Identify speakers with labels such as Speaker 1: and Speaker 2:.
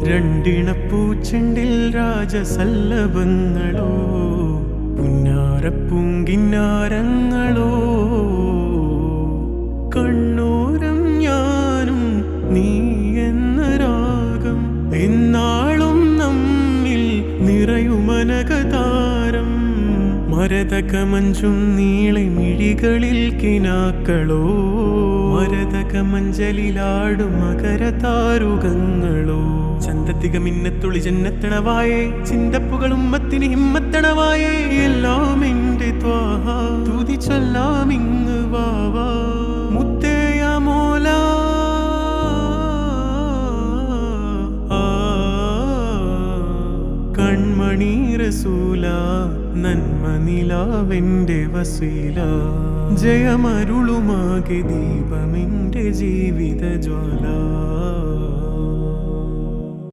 Speaker 1: രണ്ടിണപ്പൂച്ചെണ്ടിൽ രാജസല്ലഭങ്ങളോ പുന്നാരപ്പൂങ്കിന്നാരങ്ങളോ കണ്ണൂരം ഞാനും നീ എന്ന രാഗം എന്നാളും നമ്മിൽ നിറയുമനകതാരം മരതകമഞ്ചും നീളെ മിഴികളിൽ കിനാക്കളോ മരതകമഞ്ചലിലാടും മകരതാരുകങ്ങളോ ചന്തത്തിക മിന്നത്തുളി ജന്നത്തണവായേ ചിന്തപ്പുകളും മത്തിന് ഹിമ്മത്തണവായേ എല്ലാം എന്റെ ത്വാഹ തുതി ചൊല്ലാമിങ് വാവാ മുത്തേയ മോല കൺമണി റസൂല നന്മ നിലാവെന്റെ വസീല ജയമരുളുമാകെ ദീപമെന്റെ ജീവിത ജ്വാല